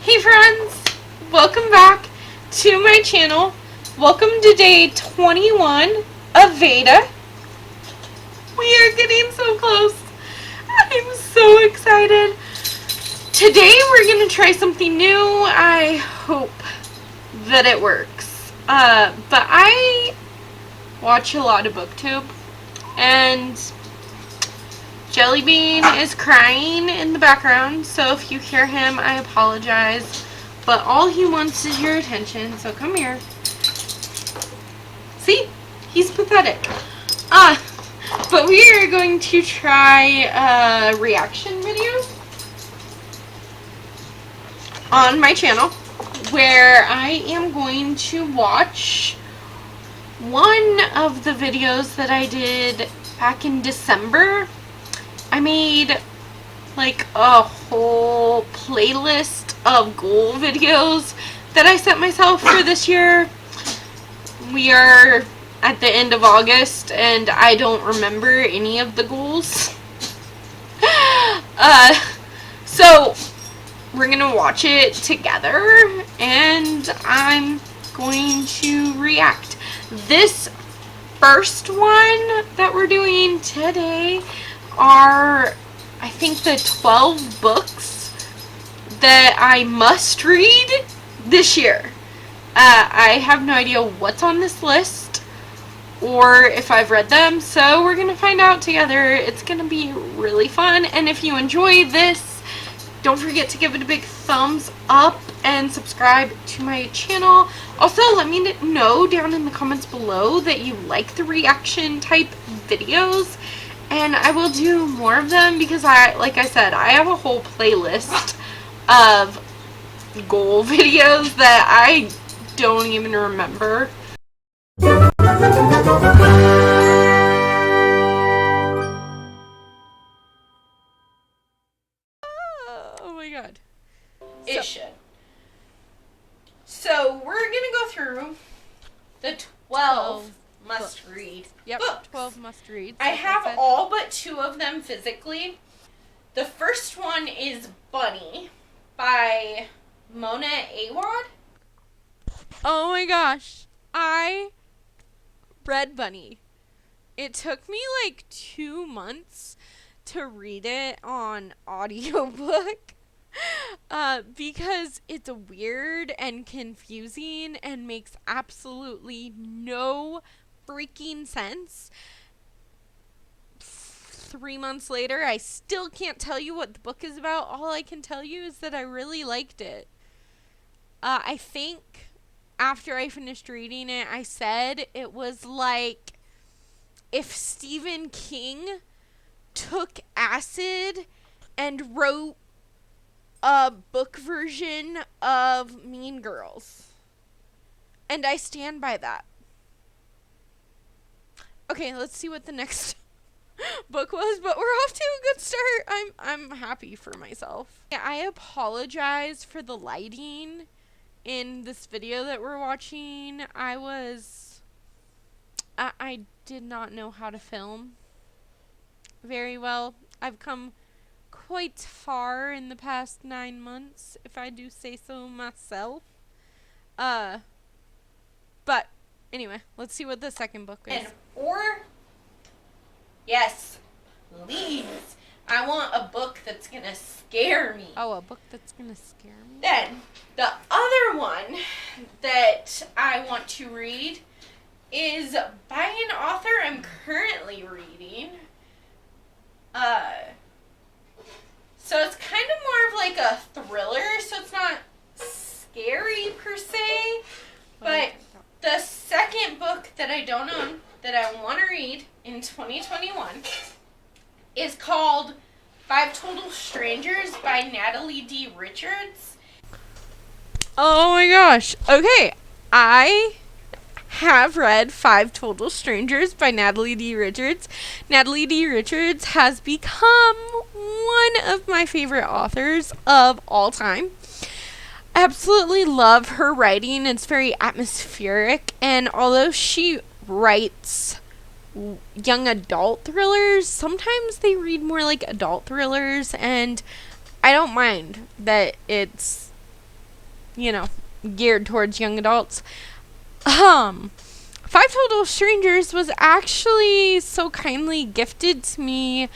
Hey friends, welcome back to my channel. Welcome to day 21 of VEDA. We are getting so close. I'm so excited. Today we're going to try something new. I hope that it works. But I watch a lot of BookTube, and Jellybean is crying in the background, so if you hear him, I apologize. But all he wants is your attention, so come here. See? He's pathetic. But we are going to try a reaction video on my channel where I am going to watch one of the videos that I did back in December. I made like a whole playlist of goal videos that I set myself for this year. We are at the end of August and I don't remember any of the goals. So we're gonna watch it together and I'm going to react. This first one that we're doing today are, I think, the 12 books that I must read this year. I have no idea what's on this list or if I've read them, so we're gonna find out together. It's gonna be really fun, and if you enjoy this, don't forget to give it a big thumbs up and subscribe to my channel. Also, let me know down in the comments below that you like the reaction type videos, and I will do more of them because like I said, I have a whole playlist of goal videos that I don't even remember. Oh my god. It should. So we're gonna go through the 12 must-read books. 12 must-reads. I have all but 2 of them physically. The first one is Bunny by Mona Awad. Oh my gosh. I read Bunny. It took me like 2 months to read it on audiobook. Because it's weird and confusing and makes absolutely no freaking sense. 3 months later, I still can't tell you what the book is about. All I can tell you is that I really liked it. I think after I finished reading it, I said it was like if Stephen King took acid and wrote a book version of Mean Girls. And I stand by that. Okay, let's see what the next book was, but we're off to a good start. I'm happy for myself. I apologize for the lighting in this video that we're watching. I did not know how to film very well. I've come quite far in the past 9 months, if I do say so myself. But anyway, let's see what the second book is. Yes, please. I want a book that's gonna scare me. Oh, a book that's gonna scare me? Then, the other one that I want to read is by an author I'm currently reading. So it's kind of more of like a thriller, so it's not scary per se, but the second book that I don't own that I want to read in 2021 is called 5 Total Strangers by Natalie D. Richards. Oh my gosh. Okay, I have read 5 Total Strangers by Natalie D. Richards. Natalie D. Richards has become one of my favorite authors of all time. I absolutely love her writing. It's very atmospheric, and although she writes young adult thrillers, sometimes they read more like adult thrillers, and I don't mind that it's geared towards young adults. Five Total Strangers was actually so kindly gifted to me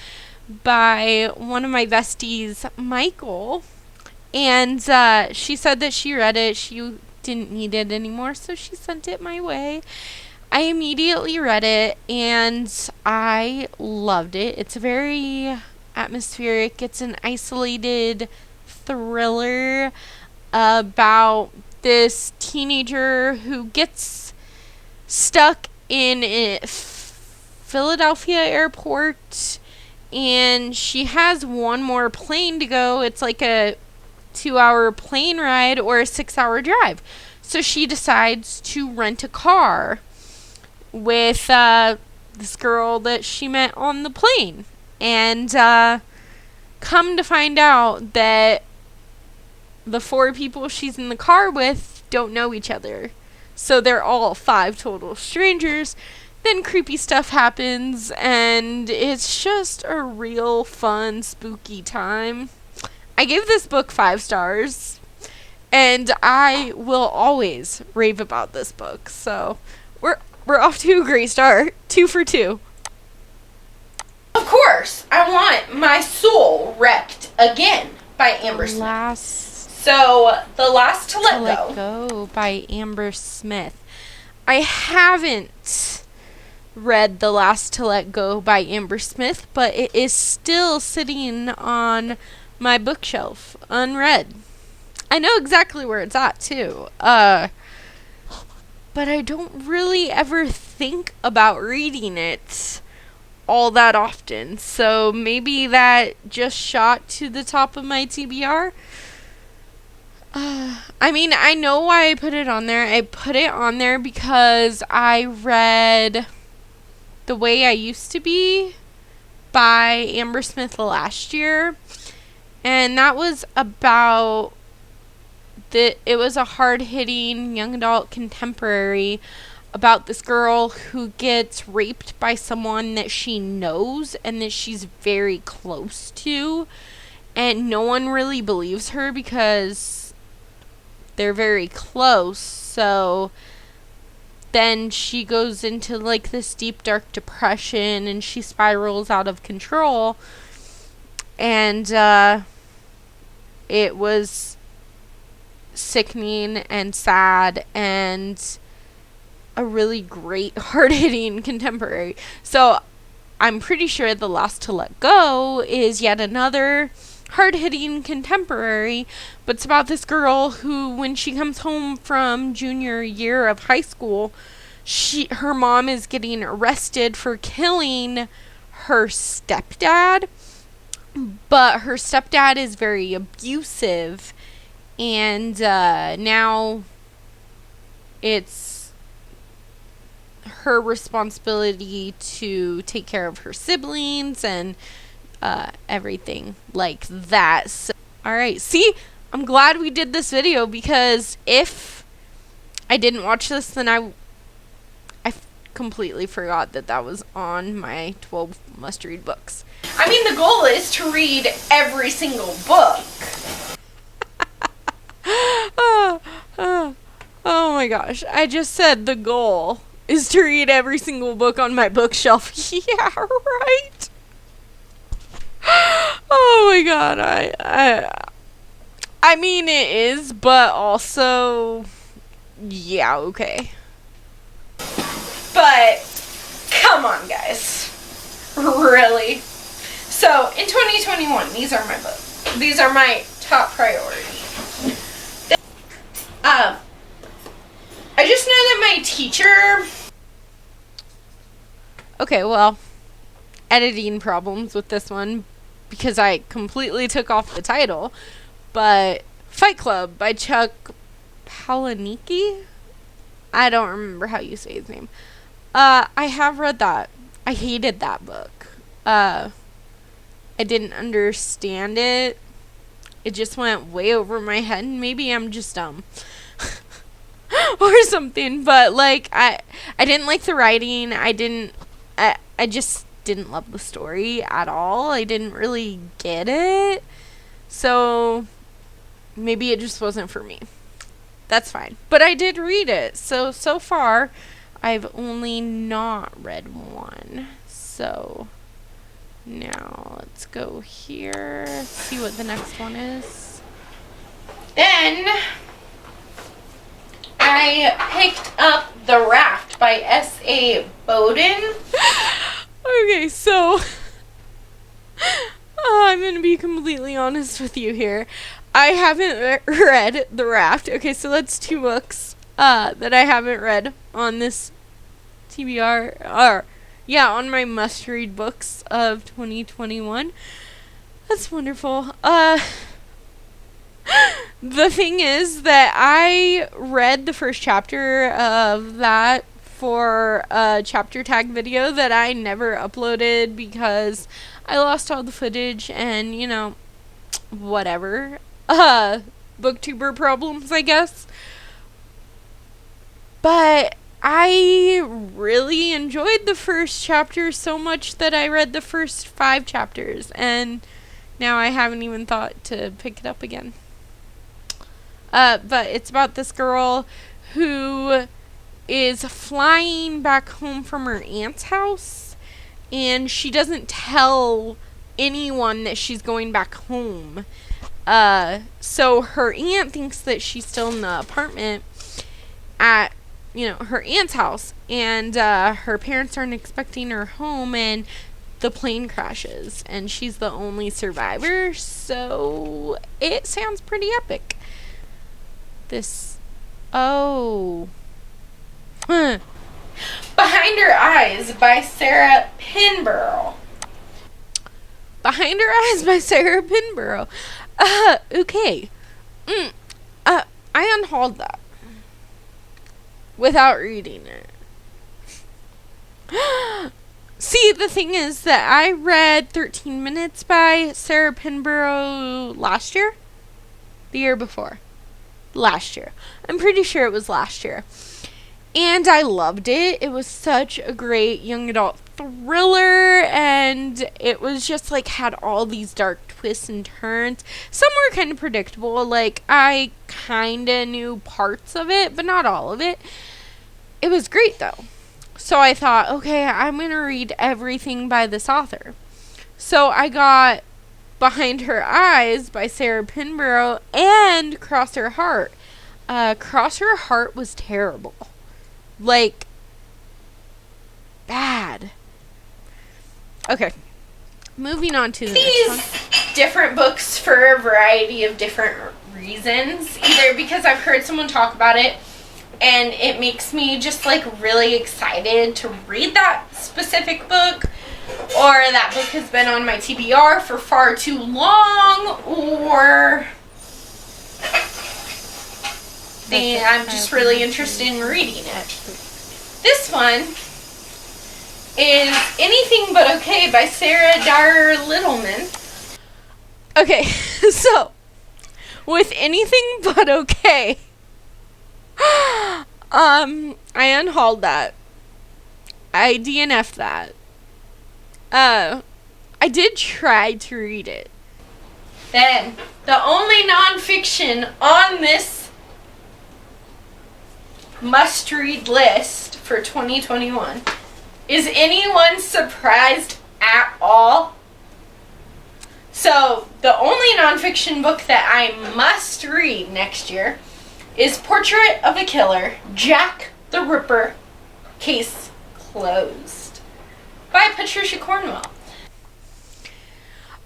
by one of my besties, Michael. And she said that she read it. She didn't need it anymore, so she sent it my way. I immediately read it, and I loved it. It's very atmospheric. It's an isolated thriller about this teenager who gets stuck in a Philadelphia airport, and she has one more plane to go. It's like a 2-hour plane ride or a 6-hour drive. So she decides to rent a car with this girl that she met on the plane. And come to find out that the 4 people she's in the car with don't know each other. So they're all 5 total strangers. Then creepy stuff happens, and it's just a real fun, spooky time. I gave this book 5 stars, and I will always rave about this book. So we're off to a great start. 2 for 2. Of course, I want My Soul Wrecked Again by Amber Smith. So, The Last to Let Go by Amber Smith. I haven't read The Last to Let Go by Amber Smith, but it is still sitting on my bookshelf, unread. I know exactly where it's at, too. But I don't really ever think about reading it all that often. So maybe that just shot to the top of my TBR. I mean, I know why I put it on there. I put it on there because I read The Way I Used to Be by Amber Smith last year. And that was about it was a hard-hitting young adult contemporary about this girl who gets raped by someone that she knows and that she's very close to. And no one really believes her because they're very close. So then she goes into like this deep dark depression and she spirals out of control. And it was sickening and sad and a really great hard-hitting contemporary. So I'm pretty sure The Last to Let Go is yet another hard-hitting contemporary, but it's about this girl who, when she comes home from junior year of high school, her mom is getting arrested for killing her stepdad, but her stepdad is very abusive, and now it's her responsibility to take care of her siblings and everything like that. So, alright, see, I'm glad we did this video, because if I didn't watch this, then I completely forgot that was on my 12 must-read books. I mean, the goal is to read every single book. Oh my gosh, I just said the goal is to read every single book on my bookshelf. Yeah, right? Oh my god, I mean it is, but also, yeah, okay. But, come on guys. Really? So, in 2021, these are my books. These are my top priorities. I just know that my teacher... Okay, well, editing problems with this one, because I completely took off the title, but Fight Club by Chuck Palahniuki? I don't remember how you say his name. I have read that. I hated that book. I didn't understand it. It just went way over my head. Maybe I'm just dumb. Or something. But, like, I didn't like the writing. I just didn't love the story at all. I didn't really get it. So, maybe it just wasn't for me. That's fine. But I did read it. So far, I've only not read one. So, now let's go here. See what the next one is. Then, I picked up The Raft by Sa Bowden. Okay, so I'm going to be completely honest with you here. I haven't read The Raft. Okay, so that's 2 books that I haven't read on this TBR. On my must-read books of 2021. That's wonderful. The thing is that I read the first chapter of that for a chapter tag video that I never uploaded because I lost all the footage and, you know, whatever. Booktuber problems, I guess. But I really enjoyed the first chapter so much that I read the first 5 chapters, and now I haven't even thought to pick it up again. But it's about this girl who is flying back home from her aunt's house, and she doesn't tell anyone that she's going back home. So her aunt thinks that she's still in the apartment at, you know, her aunt's house, and her parents aren't expecting her home, and the plane crashes, and she's the only survivor, so it sounds pretty epic. Behind Her Eyes by Sarah Pinborough. Behind Her Eyes by Sarah Pinborough. Okay. I unhauled that without reading it. See, the thing is that I read 13 Minutes by Sarah Pinborough last year? The year before. Last year. I'm pretty sure it was last year. And I loved it. It was such a great young adult thriller, and it was just like had all these dark twists and turns. Some were kind of predictable. Like, I kind of knew parts of it, but not all of it. It was great, though. So I thought, okay, I'm going to read everything by this author. So I got Behind Her Eyes by Sarah Pinborough and Cross Her Heart. Cross Her Heart was terrible. Like, bad. Okay. Moving on to the next one. Different books for a variety of different reasons. Either because I've heard someone talk about it and it makes me just like really excited to read that specific book, or that book has been on my TBR for far too long, or I'm just really interested in reading it. This one is Anything But Okay by Sarah Dyer Littleman. Okay, so with Anything But Okay, I unhauled that. I DNF'd that. I did try to read it. Then, the only nonfiction on this must-read list for 2021. Is anyone surprised at all? So, the only nonfiction book that I must read next year is Portrait of a Killer, Jack the Ripper, Case Closed, by Patricia Cornwell.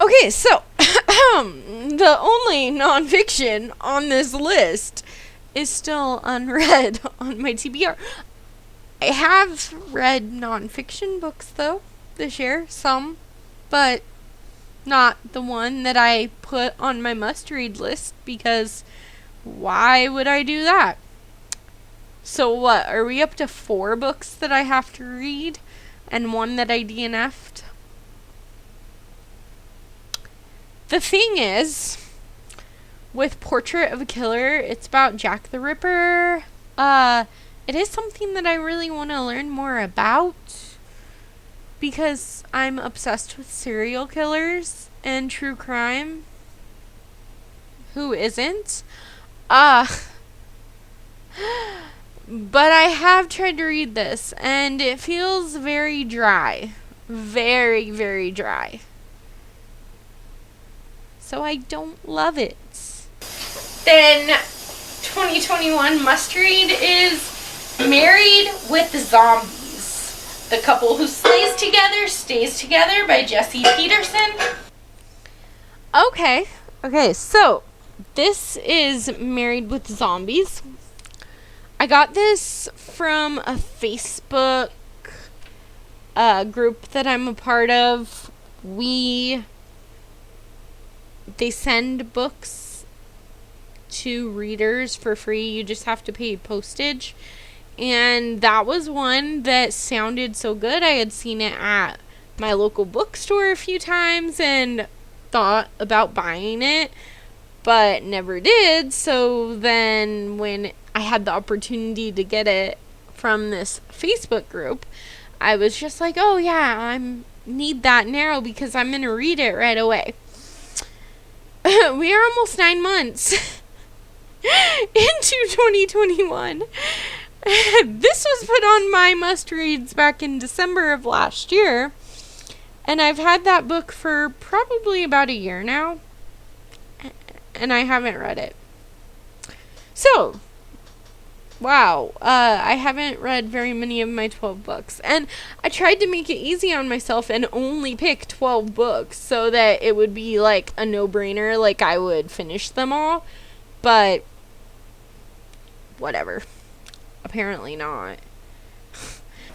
Okay, so the only nonfiction on this list is still unread on my TBR. I have read nonfiction books, though, this year. Some, but not the one that I put on my must-read list, because why would I do that? So what, are we up to 4 books that I have to read, and 1 that I DNF'd? The thing is, with Portrait of a Killer, it's about Jack the Ripper. It is something that I really want to learn more about, because I'm obsessed with serial killers and true crime. Who isn't? But I have tried to read this, and it feels very dry. Very, very dry. So I don't love it. Then 2021 must-read is Married with Zombies. The Couple Who Slays Together Stays Together by Jesse Peterson. Okay, so this is Married with Zombies. I got this from a Facebook group that I'm a part of. They send books to readers for free. You just have to pay postage. And that was one that sounded so good. I had seen it at my local bookstore a few times and thought about buying it, but never did. So then when I had the opportunity to get it from this Facebook group, I was just like, oh yeah, I need that now because I'm going to read it right away. We are almost 9 months into 2021. This was put on my must-reads back in December of last year, and I've had that book for probably about a year now, and I haven't read it. So, wow, I haven't read very many of my 12 books, and I tried to make it easy on myself and only pick 12 books so that it would be like a no-brainer, like I would finish them all, but whatever. Apparently not.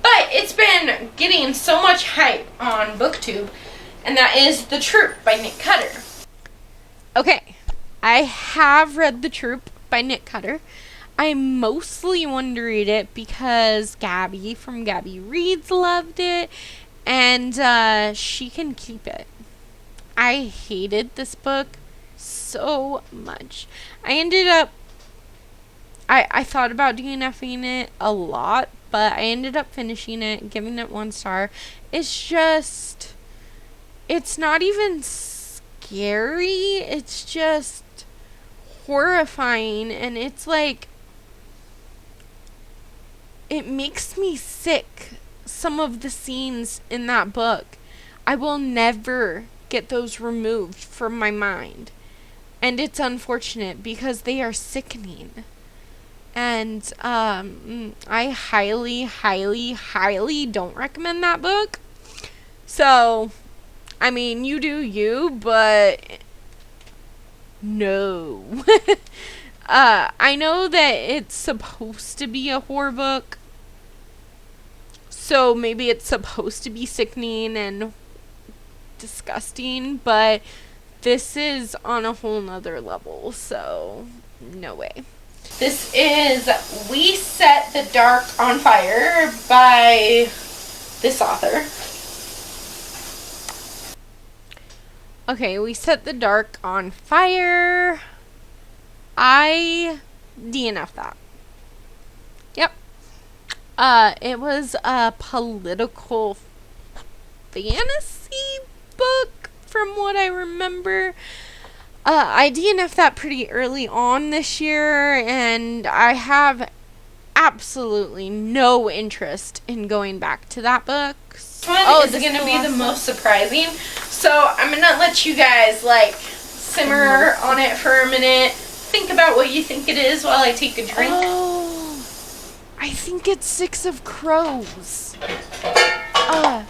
But it's been getting so much hype on BookTube, and that is The Troop by Nick Cutter. Okay, I have read The Troop by Nick Cutter. I mostly wanted to read it because Gabby from Gabby Reads loved it, and she can keep it. I hated this book so much. I thought about DNFing it a lot, but I ended up finishing it, giving it 1 star. It's not even scary. It's just horrifying, and it's like, it makes me sick, some of the scenes in that book. I will never get those removed from my mind. And it's unfortunate because they are sickening. And I highly, highly, highly don't recommend that book. So, I mean, you do you, but no. I know that it's supposed to be a horror book, so maybe it's supposed to be sickening and disgusting, but this is on a whole nother level, so no way. This is We Set the Dark on Fire by this author. Okay, We Set the Dark on Fire. I DNF'd that. Yep. It was a political fantasy book from what I remember. I DNF'd that pretty early on this year, and I have absolutely no interest in going back to that book. This one is going to be the most surprising. So I'm going to let you guys, simmer on it for a minute. Think about what you think it is while I take a drink. Oh, I think it's 6 of Crows. I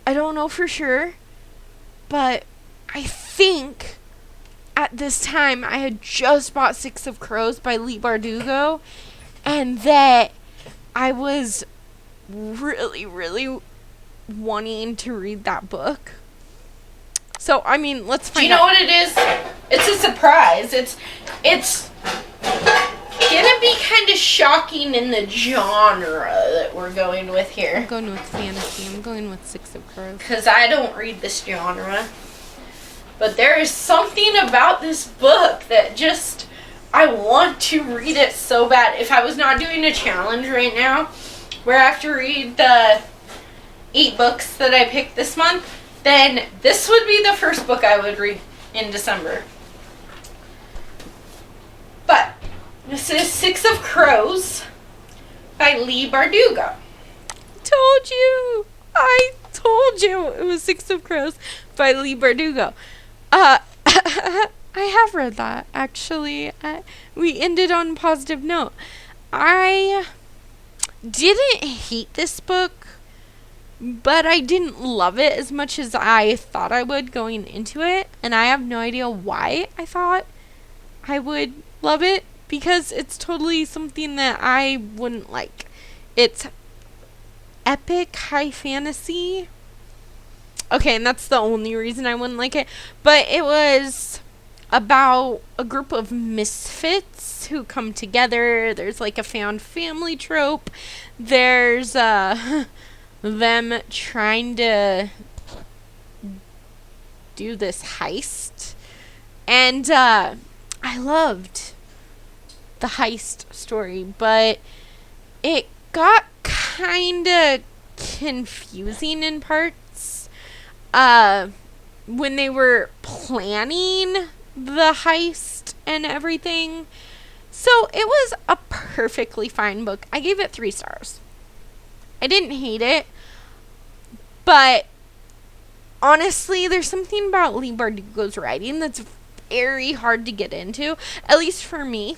don't know for sure, but I think at this time I had just bought 6 of Crows by Leigh Bardugo, and that I was really, really wanting to read that book. So, I mean, let's find out. Do you know what it is? It's a surprise. It's gonna be kind of shocking in the genre that we're going with here. I'm going with fantasy. I'm going with 6 of Crows. Because I don't read this genre. But there is something about this book that just, I want to read it so bad. If I was not doing a challenge right now, where I have to read the 8 books that I picked this month, then this would be the first book I would read in December. But This is Six of Crows by Leigh Bardugo. I told you it was Six of Crows by Leigh Bardugo. I have read that, actually. We ended on a positive note. I didn't hate this book, but I didn't love it as much as I thought I would going into it, and I have no idea why I thought I would love it, because it's totally something that I wouldn't like. It's epic high fantasy. Okay, and that's the only reason I wouldn't like it. But it was about a group of misfits who come together. There's like a found family trope. There's them trying to do this heist. And I loved the heist story, but it got kind of confusing in parts when they were planning the heist and everything. So it was a perfectly fine book. I gave it 3 stars. I didn't hate it, but honestly, there's something about Leigh Bardugo's writing that's very hard to get into, at least for me.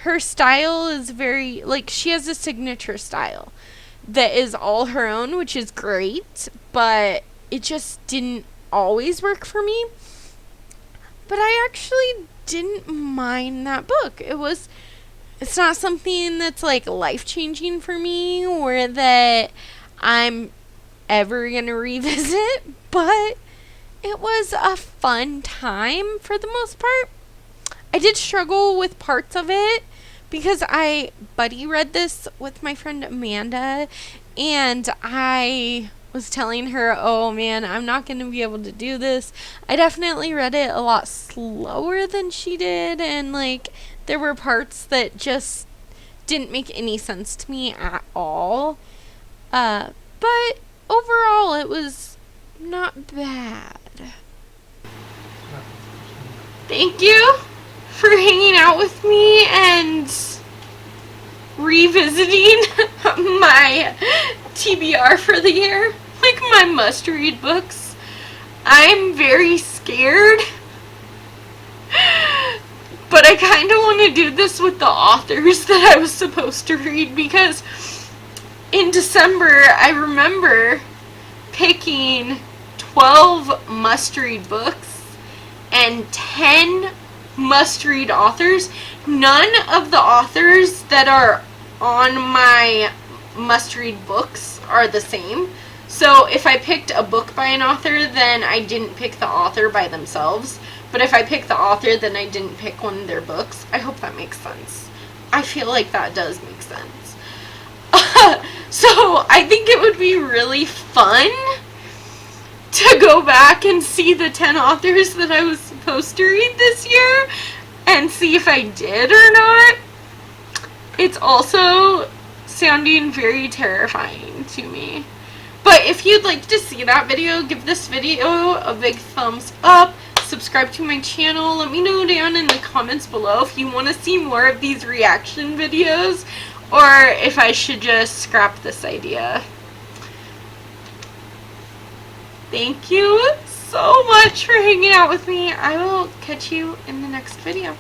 Her style is very, like, she has a signature style that is all her own, which is great, but it just didn't always work for me. But I actually didn't mind that book. It's not something that's like life-changing for me or that I'm ever gonna revisit, but it was a fun time for the most part. I did struggle with parts of it because I buddy read this with my friend Amanda, and I was telling her, oh man, I'm not going to be able to do this. I definitely read it a lot slower than she did, and like there were parts that just didn't make any sense to me at all. But overall it was not bad. Thank you for hanging out with me and revisiting my TBR for the year, like my must-read books. I'm very scared, but I kind of want to do this with the authors that I was supposed to read, because in December I remember picking 12 must-read books and 10 must-read authors. None of the authors that are on my must-read books are the same. So if I picked a book by an author, then I didn't pick the author by themselves. But if I picked the author, then I didn't pick one of their books. I hope that makes sense. I feel like that does make sense. So I think it would be really fun to go back and see the 10 authors that I was supposed to read this year and see if I did or not. It's also sounding very terrifying to me. But if you'd like to see that video, give this video a big thumbs up. Subscribe to my channel. Let me know down in the comments below if you want to see more of these reaction videos, or if I should just scrap this idea. Thank you so much for hanging out with me. I will catch you in the next video.